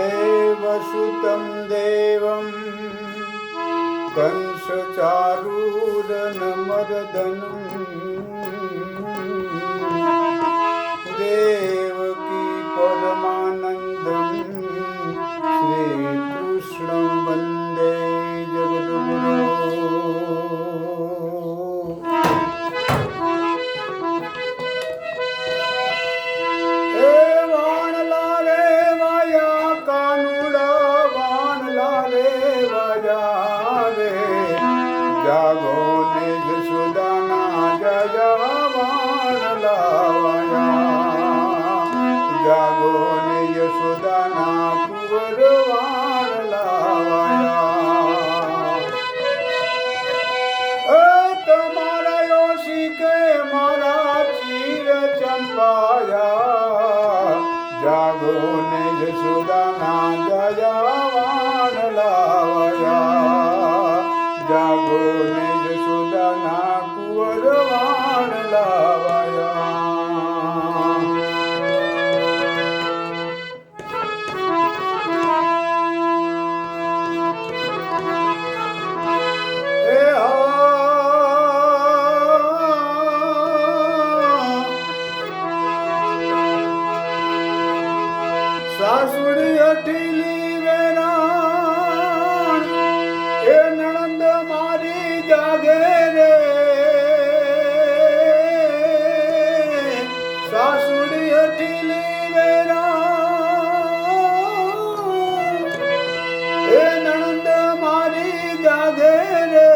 वसुदेवसुतं देवं कंसचारूरनमर्दनं देवकी परमानन्दं श्रीकृष्णं वन्दे जगद्गुरो। जागो ने यशोदाना जया वाण लावया, जागो ने यशोदाना कुंवर वाण लावया। तुम्हारा योशी के मारा चीर चंपाया, जागो ने यशोदाना जया वाण लावया, जागो ने यशोदाना कुंवर वाण लावया। सासुड़ी अठीली वेरान ए नणंद मारी जागे रे, सासुड़ी अठीली वेरान ए नणंद मारी जागे रे,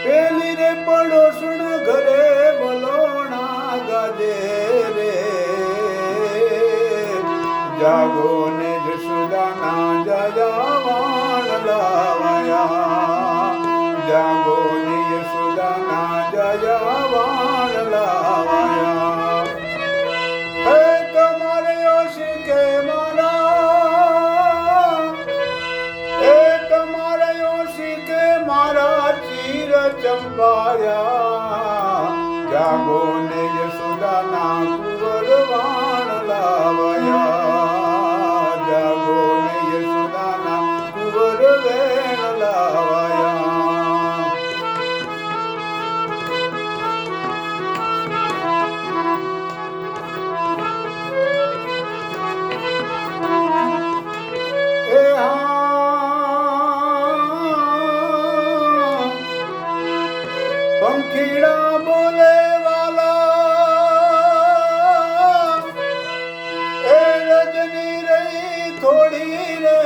पेली रे पड़ोसण घरे बलोणा गाजे रे, जागो ने यशोदाना जया वाण लावया, जागो ने यशोदाना जया वाण लावया। हे तुम्हारे योशी के मारा, हे तुम्हारे योशी के मारा चीर चंपाया, जागो ने यशोदाना कुंवर वाण लावया, जागो ने यशोदाना कुंवर वेण लावया। पंखीड़ा बोले वाला ए रजनी रही थोड़ी रे,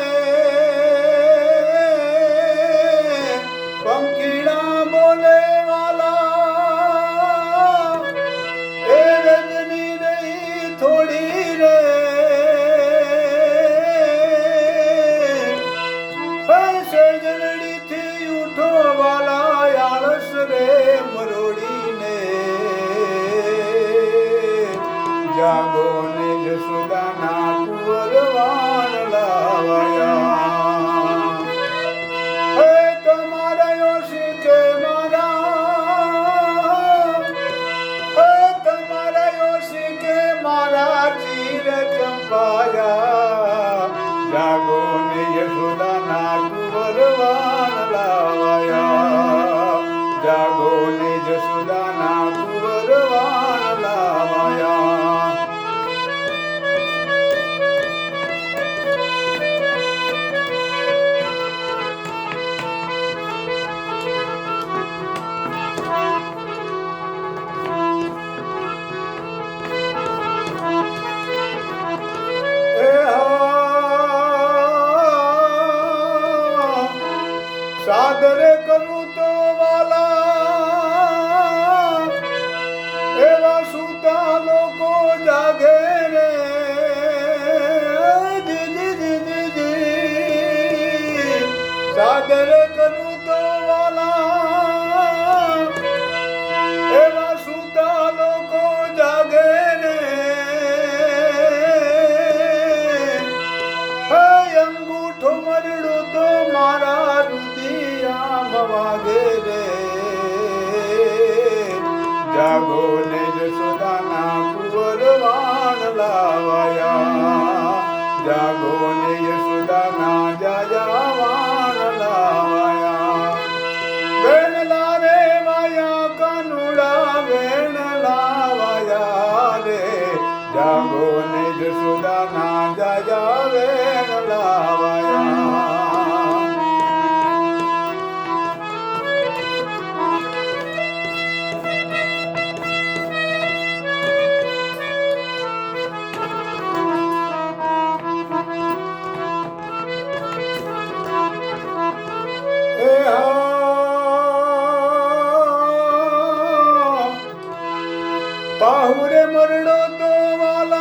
पंखीड़ा बोले वाला ए रजनी रही थोड़ी रे, ऐसे जलड़ी थी उठो वाला आलस रे मरोड़ी ने, जागो ने यशोदाना कुंवर वाण लावया। हे तुम्हारा योशी के मारा, हे तुम्हारा योशी के मारा चीर चंपाया, जागो ने यशोदाना कुंवर वाण लावया, जागो ने यशोदाना कुंवर वाण लावया। सादर करूं तो वाला एवा सूता लोको जागे रे, जी जी जी जी जी, सादर करूं तो वाला एवा सूता लोको जागे रे, अंगूठो मरड़ो तो मारा रुदिया मवागे रे, जागो ने यशोदाना कुंवर वाण પાહુરે મરડો તો વાલા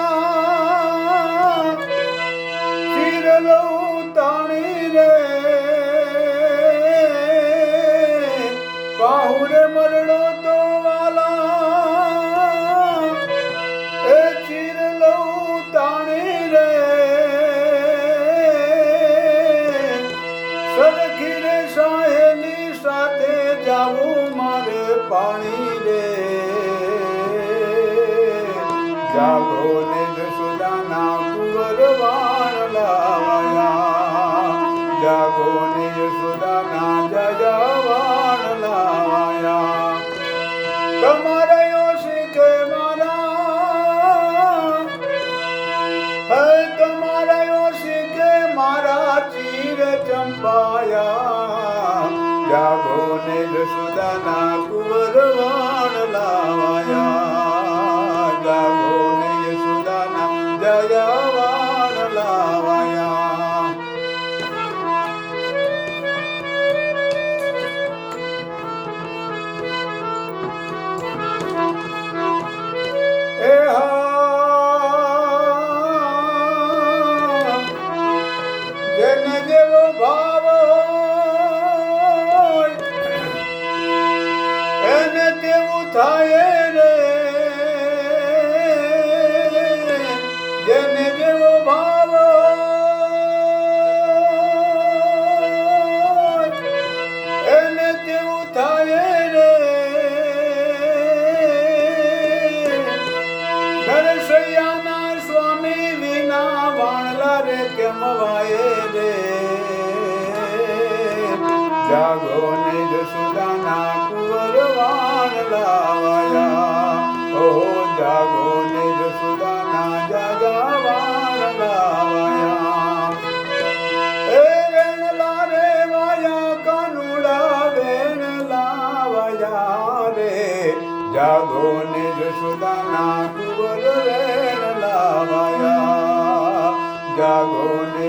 ચીર લઉં તાણી રે પાહુરે મરડો તો વાલા એ ચીર લઉં તાણી રે સરખી રે સાહેલી સાથે જાવું મારે પાણી રે જાગો ને જશોદાના કુંવર વાણ લાવાયા જાગો ને જશોદાના જજા વાણ લાવાયા તમારે શીખે મારા હે તમારે શીખે મારા ચીર ચંપાયા જાગો ને જશોદાના કુંવર વાણ લાવાયા જાગો ને યશોદાના જયા વાણ લાવાયા એ હા જેને જેવો ભાવ એને તેવું થાય રે જેને જેવો ભાવ એને તેવું થાય રે નરસૈયાના સ્વામી વિના વાણલા રે કેમ વાય રે જાગો ને જશોદાના કુંવર વાણ લાવાયા ઓહો જાગો ને જશોદાના જાજા વાણ લાવાયા એ વેણલા રે વાયા કાનુડા વેણલા વાયા રે જાગો ને જશોદાના કુંવર વેણ લાવાયા જાગો ને